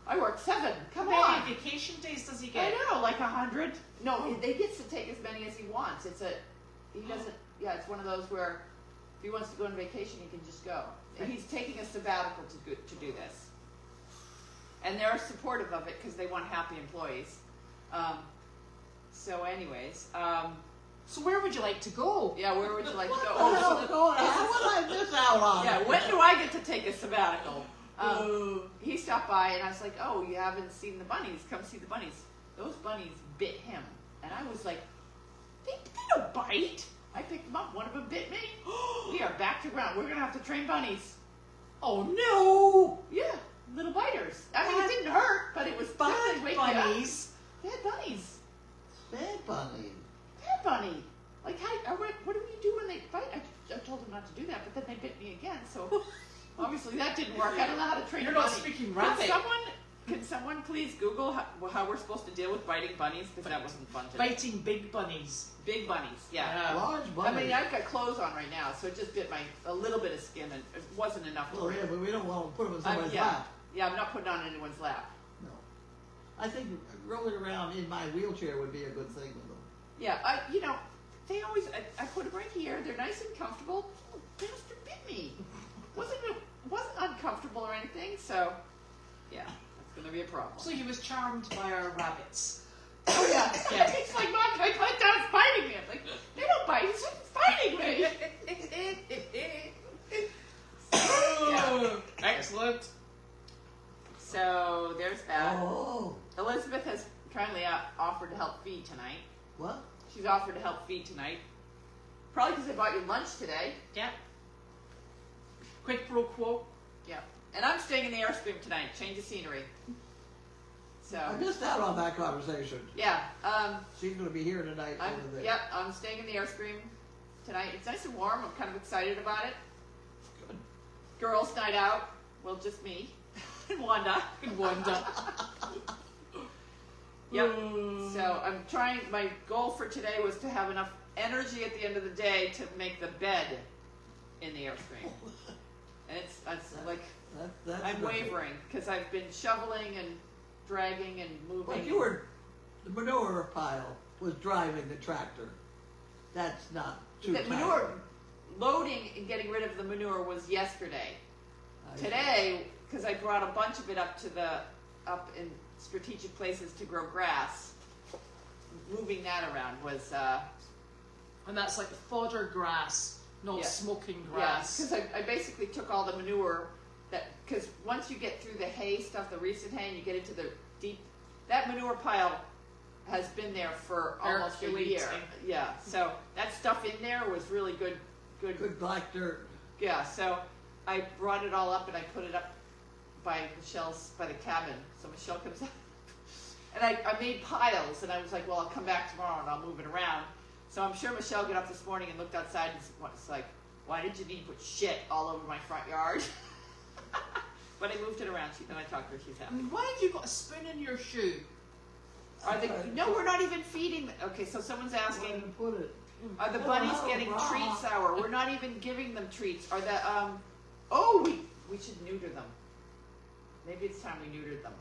I work 7. Come How on. many vacation days does he I get? know, like 100. No, he gets to take as many as he wants. He doesn't. Yeah, it's one of those where if he wants to go on vacation, he can just go. And he's taking a sabbatical to do this. And they're supportive of it because they want happy employees. So, anyways, So where would you like to go? yeah, where would you like to go? What the hell so- is going on? How would I miss out on yeah, it? when do I get to take a sabbatical? He stopped by and I was like, oh, you haven't seen the bunnies? Come see the bunnies. Those bunnies bit him. And I was like, they don't bite. I picked them up. One of them bit me. We are back to ground. We're going to have to train bunnies. Oh no! Yeah, little biters. I mean, it didn't hurt, but it was Bad definitely wake you up. bunnies. Bad bunnies. Bad bunny. Bad bunny. Like, what do we do when they bite? I told them not to do that, but then they bit me again. So obviously that didn't work. I don't know how to train You're a not bunny. speaking Can rabbit. someone please Google how we're supposed to deal with biting bunnies? Because that wasn't fun today. Biting big bunnies. Big bunnies, yeah. Large I bunny. mean, I've got clothes on right now, so it just bit a little bit of skin, and it wasn't enough. Well, yeah, but we don't want to put them in somebody's yeah, lap. yeah, I'm not putting it on anyone's lap. No. I think rolling around in my wheelchair would be a good thing with them. Yeah, they always. I put them right here. They're nice and comfortable. Oh, bastard bit me. wasn't uncomfortable or anything. So, yeah, that's gonna be a problem. So he was charmed by our rabbits. Oh yeah, Yeah. It's like, Mom, my dog's biting me. I'm like, they don't bite. He's biting me. Yeah. Excellent. So there's that. Oh. Elizabeth has kindly offered to help feed tonight. What? She's offered to help feed tonight. Probably because I bought you lunch today. Yeah. Quid pro quo. Yeah. And I'm staying in the Airstream tonight. Change of scenery. So. I missed out on that conversation. Yeah. She's going to be here tonight. over there. Yep. I'm staying in the Airstream tonight. It's nice and warm. I'm kind of excited about it. Good. Girls' night out. Well, just me and Wanda. Good wonder. Yep. So I'm trying. My goal for today was to have enough energy at the end of the day to make the bed in the Airstream. And it's like That's I'm terrific. wavering because I've been shoveling and dragging and moving. Like you were, the manure pile was driving the tractor. That's not too The tight. manure loading and getting rid of the manure was yesterday. Today, because I brought a bunch of it up in strategic places to grow grass, moving that around was And that's like fodder grass, not Yeah. smoking grass. because I basically took all the manure because once you get through the hay stuff, the recent hay, and you get into the deep, that manure pile has been there for almost a year. Percolating. Yeah, so that stuff in there was really good. Good black dirt. Yeah, so I brought it all up and I put it up by the cabin. So Michelle comes out. And I made piles, and I was like, well, I'll come back tomorrow and I'll move it around. So I'm sure Michelle got up this morning and looked outside and was like, why did Janine put shit all over my front yard? But I moved it around. Then I talked to her. She's happy. Why have you got a spoon in your shoe? Are they? No, we're not even feeding them. Okay, so someone's asking, Put it. are the bunnies getting treats hour? We're not even giving them treats. Are the oh, we should neuter them. Maybe it's time we neutered them.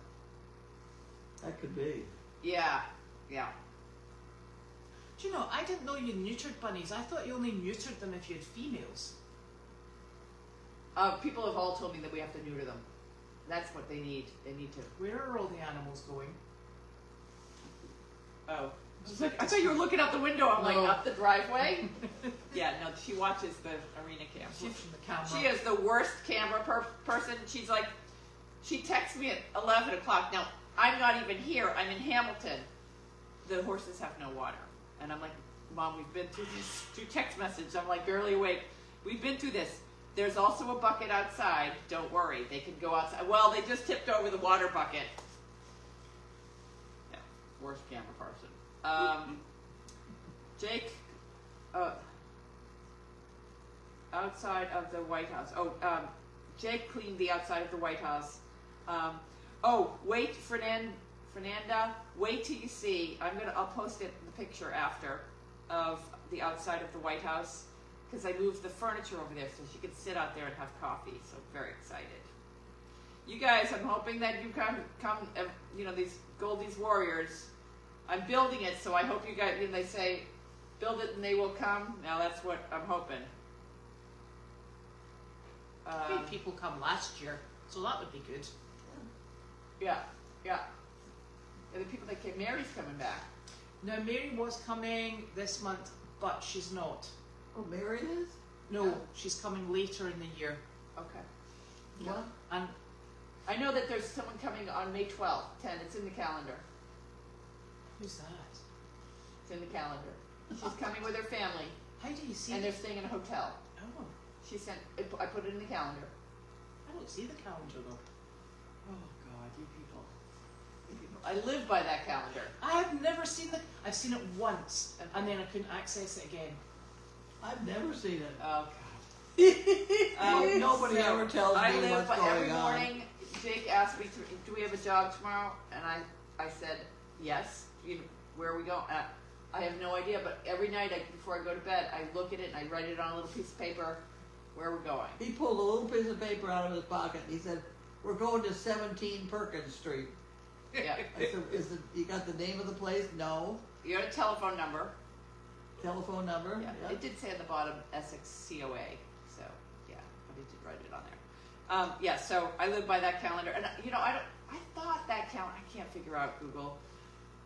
That could be. Yeah. Do you know, I didn't know you neutered bunnies. I thought you only neutered them if you had females. People have all told me that we have to neuter them. That's what they need. They need to. Where are all the animals going? Oh. I thought you were looking out the window. I'm No. like, up the driveway? Yeah, no, she watches the arena cam. Watching the camera. She is the worst camera person. She's like, she texts me at 11 o'clock. Now, I'm not even here. I'm in Hamilton. The horses have no water. And I'm like, Mom, we've been through this. Through text message. I'm like, barely awake. We've been through this. There's also a bucket outside. Don't worry. They can go outside. Well, they just tipped over the water bucket. Yeah, worst camera person. Jake, outside of the White House. Jake cleaned the outside of the White House. Wait, Fernanda, wait till you see. I'll post it, the picture after of the outside of the White House, because I moved the furniture over there so she could sit out there and have coffee. So very excited. You guys, I'm hoping that you come, these Goldy's warriors. I'm building it, so I hope you guys, they say, build it and they will come. Now that's what I'm hoping. We had people come last year, so that would be good. Yeah. And the people that came, Mary's coming back. Now, Mary was coming this month, but she's not. Oh, Mary is? No, she's coming later in the year. Okay. What? And I know that there's someone coming on May 12th, 10. It's in the calendar. who's that? It's in the calendar. She's coming with her family, How do you see and they're it? staying in a hotel. Oh, She sent. I put it in the calendar. I don't see the calendar though. Oh God, you people. I live by that calendar. I have never seen the. I've seen it once, and then I couldn't access it again. I've never seen it. Oh God. Nobody So, ever tells I me live what's by going every on. morning. Jake asked me, do we have a job tomorrow? And I said, yes. Where are we going? I have no idea, but every night before I go to bed, I look at it and I write it on a little piece of paper where we're going. He pulled a little piece of paper out of his pocket and he said, we're going to 17 Perkins Street. Yeah. I said, you got the name of the place? No. You got a telephone number. Telephone number? Yeah. Yeah. It did say on the bottom Essex COA. So yeah, but it did write it on there. Yeah. So I live by that calendar, and I thought that calendar. I can't figure out Google.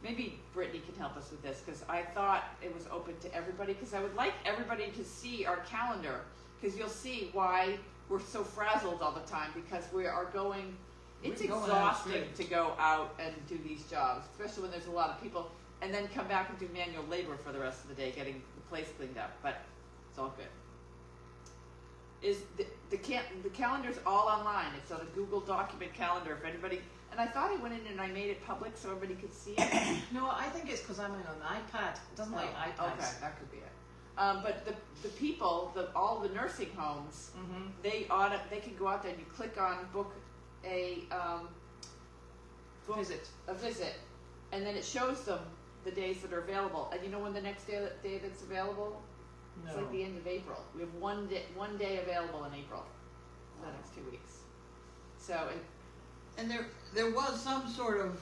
Maybe Brittany can help us with this, because I thought it was open to everybody, because I would like everybody to see our calendar, because you'll see why we're so frazzled all the time, because we are going. It's We're going exhausting out to go out and do these jobs, especially when there's a lot of people, and then come back and do manual labor for the rest of the day, getting the place cleaned up. But it's all good. Is the calendar's all online? It's on a Google document calendar. If anybody, and I thought I went in and I made it public so everybody could see it. No, I think it's because I'm in on the iPad. It doesn't like iPads. Okay, that could be it. But the people, all the nursing homes, Mm-hmm. they can go out there and you click on book a visit, and then it shows them the days that are available. And you know when the next day that's available? No. It's like the end of April. We have one day available in April. The next 2 weeks. So And there was some sort of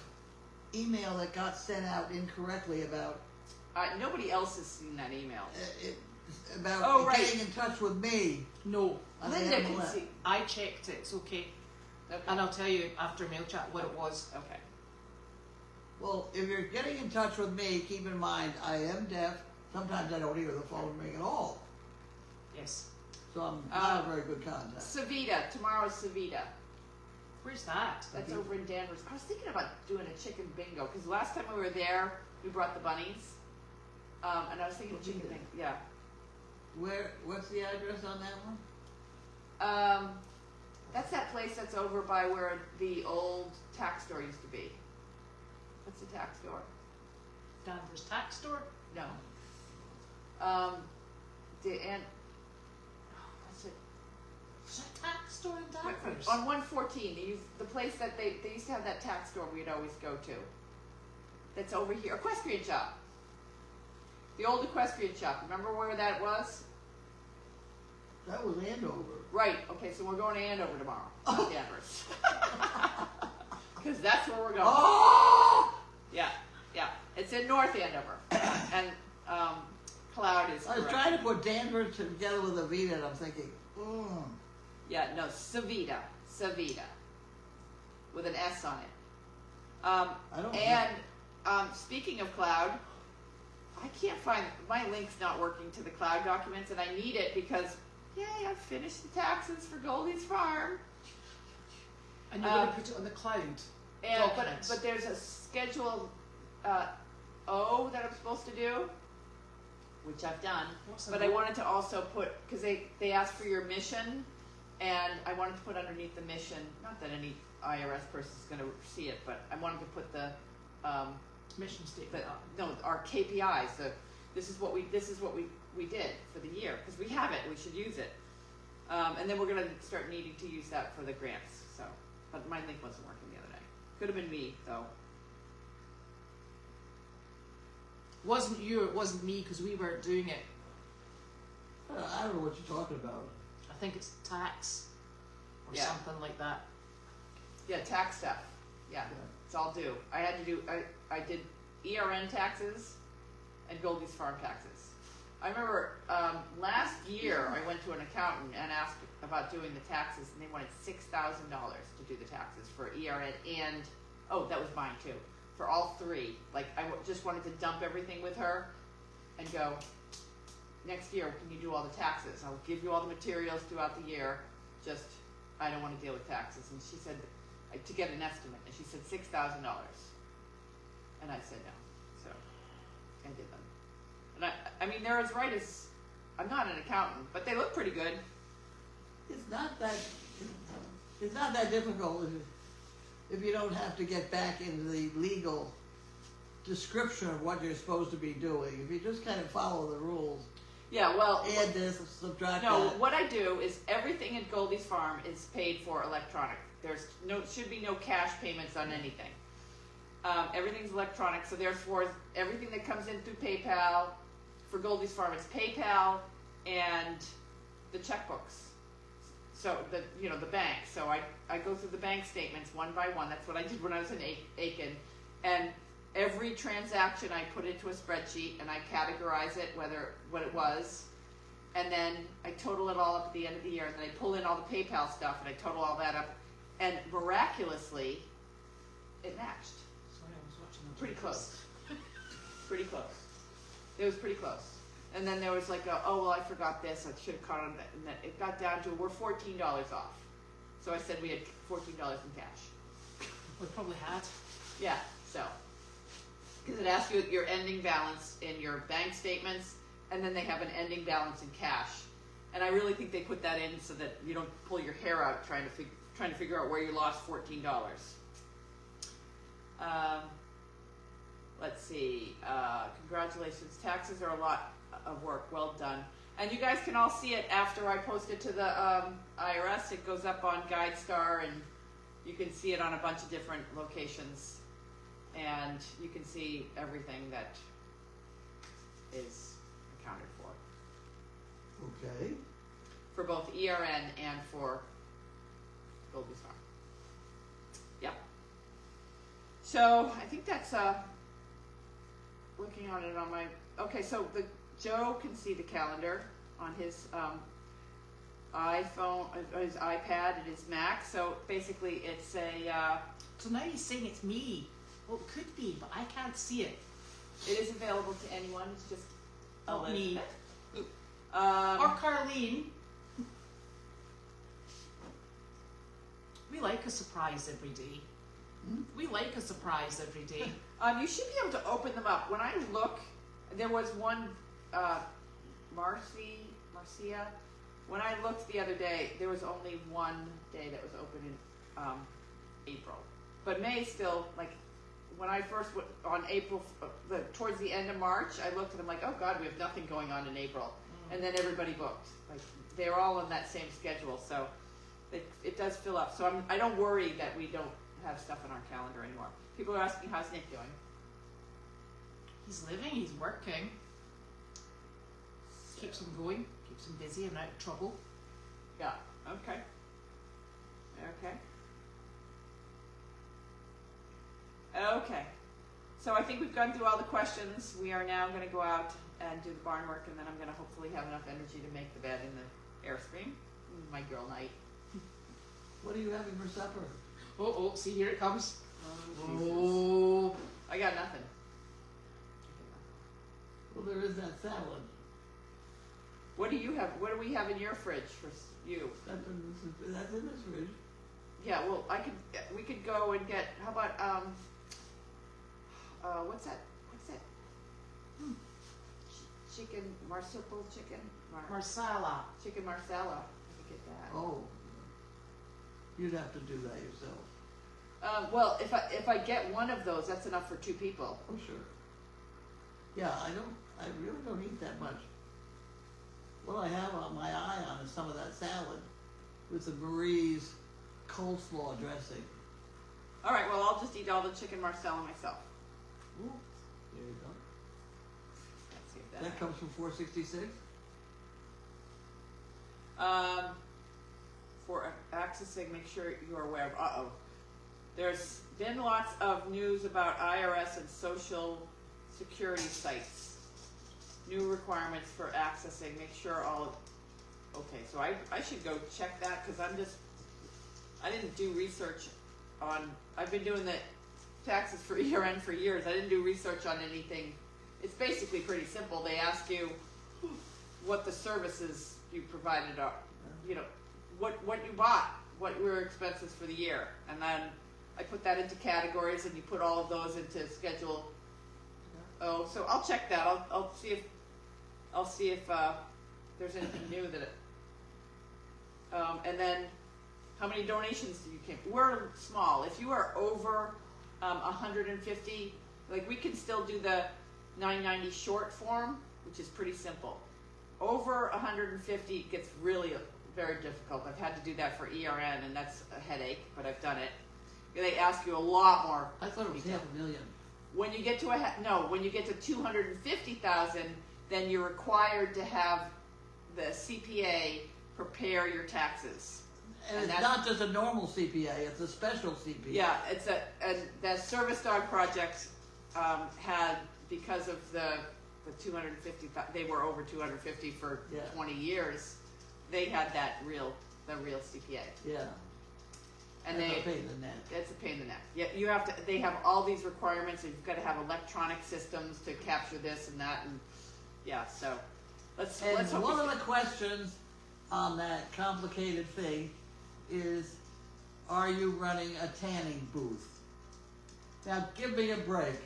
email that got sent out incorrectly about nobody else has seen that email. getting in touch with me. No, on the Linda can MLS. see. I checked it. It's okay, Okay. and I'll tell you after mail chat what it was. Okay. Well, if you're getting in touch with me, keep in mind I am deaf. Sometimes I don't hear the phone ring at all, Yes. so I'm not a very good contact. Savita. Tomorrow is Savita. Where's that? That's over in Danvers. I was thinking about doing a chicken bingo, because last time we were there, we brought the bunnies. And I was thinking Oh, you chicken did? bingo. Yeah. What's the address on that one? That's that place that's over by where the old tax store used to be. What's the tax store? Danvers tax store. No. What's it? There's a tax store in Wait, Danvers. on 114, the place that they used to have that tax store we'd always go to. That's over here, equestrian shop. The old equestrian shop. Remember where that was? That was Andover. Right. Okay, so we're going to Andover tomorrow, not Danvers. Because that's where we're going. Oh! Yeah. It's in North Andover, and Cloud is. I was correct. trying to put Danvers together with Avita, and I'm thinking, Yeah, no, Savita, with an S on it. I don't. Speaking of Cloud, I can't find my link's not working to the Cloud documents, and I need it because, yay, I finished the taxes for Goldy's farm. And you're going to put it on the cloud. And Documents. but there's a schedule O that I'm supposed to do, which I've done. What's But the I O? wanted to also put, because they asked for your mission, and I wanted to put underneath the mission, not that any IRS person is going to see it, but I wanted to put the Mission statement. our KPIs. This is what we did for the year, because we have it. We should use it. And then we're going to start needing to use that for the grants. So, but my link wasn't working the other day. Could have been me though. Wasn't you? It wasn't me because we weren't doing it. I don't know what you're talking about. I think it's tax or Yeah. something like that. Yeah, tax stuff. Yeah, it's all due. I had to do. I did ERN taxes and Goldy's farm taxes. I remember last year I went to an accountant and asked about doing the taxes, and they wanted $6,000 to do the taxes for ERN and that was mine too, for all three. Like just wanted to dump everything with her and go, next year can you do all the taxes? I'll give you all the materials throughout the year. Just I don't want to deal with taxes. And she said to get an estimate, and she said $6,000, and I said no. So I did them. And I mean, they're as right as, I'm not an accountant, but they look pretty good. It's not that difficult if you don't have to get back into the legal description of what you're supposed to be doing. If you just kind of follow the rules, Yeah, well, add this, subtract no, that. what I do is everything at Goldy's farm is paid for electronic. Should be no cash payments on anything. Everything's electronic, so therefore everything that comes in through PayPal, for Goldy's farm it's PayPal and the checkbooks. So the bank. So I go through the bank statements one by one. That's what I did when I was in Aiken. And every transaction I put into a spreadsheet and I categorize it, what it was. And then I total it all up at the end of the year, and then I pull in all the PayPal stuff and I total all that up. And miraculously, it matched. Sorry, I was watching the Pretty videos. close. Pretty close. It was pretty close. And then there was like I forgot this. I should have caught on that. And then it got down to, we're $14 off. So I said we had $14 in cash. We probably had. Yeah, so. Because it asks you your ending balance in your bank statements, and then they have an ending balance in cash. And I really think they put that in so that you don't pull your hair out trying to figure out where you lost $14. Let's see. Congratulations. Taxes are a lot of work. Well done. And you guys can all see it after I post it to the IRS. It goes up on GuideStar, and you can see it on a bunch of different locations. And you can see everything that is accounted for Okay. both ERN and for Goldy's farm. Yep. So I think that's looking on it on my. Okay, so Joe can see the calendar on his iPhone, his iPad, and his Mac. So basically, it's a. So now he's saying it's me. Well, it could be, but I can't see it. It is available to anyone. It's just Not me. Elizabeth. Or Carlene. We like a surprise every day. We like a surprise every day. You should be able to open them up. When I look, there was one, Marcia. When I looked the other day, there was only one day that was open in April. But May still, like, when I first went on April, towards the end of March, I looked and I'm like, oh God, we have nothing going on in April. And then everybody booked. Like, they're all on that same schedule, so it does fill up. So I don't worry that we don't have stuff on our calendar anymore. People are asking, how's Nick doing? He's living, he's working. Keeps him going, keeps him busy and out of trouble. Yeah, okay. Okay. Okay. So I think we've gone through all the questions. We are now going to go out and do the barn work, and then I'm going to hopefully have enough energy to make the bed in the Airstream. My girl night. What are you having for supper? Oh, see, here it comes. Oh, I got nothing. Well, there is that salad. What do you have? What do we have in your fridge for you? That's in this fridge. Yeah, well, we could go and get, how about, what's that? Chicken, marsupial chicken? Marsala. Chicken marsala. I could get that. Oh, you'd have to do that yourself. Well, if I get one of those, that's enough for 2 people. Oh, sure. Yeah, I really don't eat that much. What I have on my eye on is some of that salad with the Marie's coleslaw dressing. All right, well, I'll just eat all the chicken marsala myself. Ooh, there you go. Let's see if That comes from 466? For accessing, make sure you're aware of, there's been lots of news about IRS and Social Security sites. New requirements for accessing, make sure all, okay, so I should go check that, because I didn't do research on, I've been doing the taxes for ERN for years. I didn't do research on anything. It's basically pretty simple. They ask you what the services you provided are, you know, what you bought, what were expenses for the year, and then I put that into categories, and you put all of those into schedule. Oh, so I'll check that. I'll see if there's anything new that. And then, how many donations do you keep? We're small. If you are over 150, like we can still do the 990 short form, which is pretty simple. Over 150 gets really very difficult. I've had to do that for ERN, and that's a headache, but I've done it. They ask you a lot more. I thought it was detail. $500,000. When you get to when you get to 250,000, then you're required to have the CPA prepare your taxes. And it's not just a normal CPA; it's a special CPA. Yeah, and the Service Dog Project had, because of the 250, they were over 250 for 20 years. They had the real CPA. Yeah. And That's a pain in the neck. It's a pain in the neck. Yeah, you have to. They have all these requirements, and you've got to have electronic systems to capture this and that, and yeah. So let's hope one of the questions on that complicated thing is, are you running a tanning booth? Now, give me a break.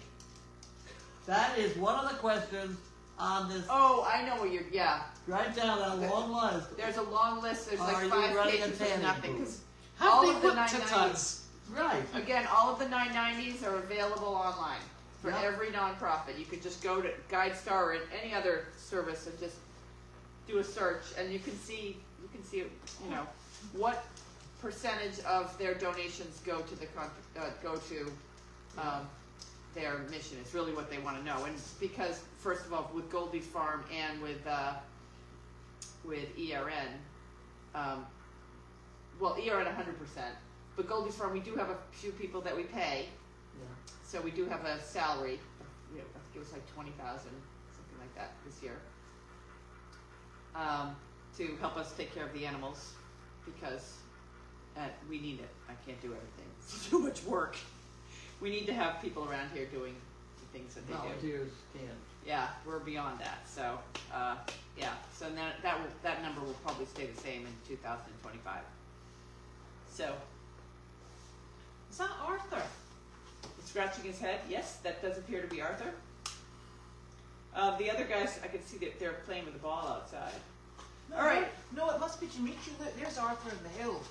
That is one of the questions on this. Oh, I know what you're. Yeah. Write down that long list. There's a long list. There's Are like you 5 running pages a of tanning nothing. booth? 'Cause How all they of the looked at 990s. us. Right. Again, all of the 990s are available online for Yep. every nonprofit. You could just go to GuideStar or any other service and just do a search, and you can see, you know, what percentage of their donations go to the their mission. It's really what they want to know, and because first of all, with Goldy's Farm and with ERN, well, ERN 100%, but Goldy's Farm, we do have a few people that we pay, so we do have a salary. You know, I think it was like 20,000, something like that this year, to help us take care of the animals, because we need it. I can't do everything. It's too much work. We need to have people around here doing the things that they do. Volunteers can. Yeah, we're beyond that. So, yeah. So then that number will probably stay the same in 2025. So, Is that Arthur? scratching his head. Yes, that does appear to be Arthur. The other guys, I can see that they're playing with the ball outside. No, All right. No, it must be Dimitri. Look, there's Arthur in the hill.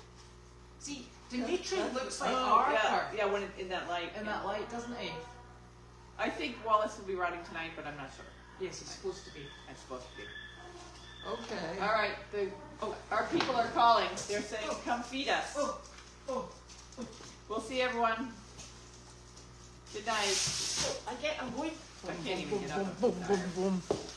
See, Dimitri That's- looks like Oh, Arthur yeah, when in that light. in that light, doesn't he? I think Wallace will be riding tonight, but I'm not sure. Yes, it's supposed to be. It's supposed to be. Okay. All right, our people are calling. They're saying, "Come feed us." Oh. We'll see everyone. Good night. I'm going. I can't even get up. I'm so tired.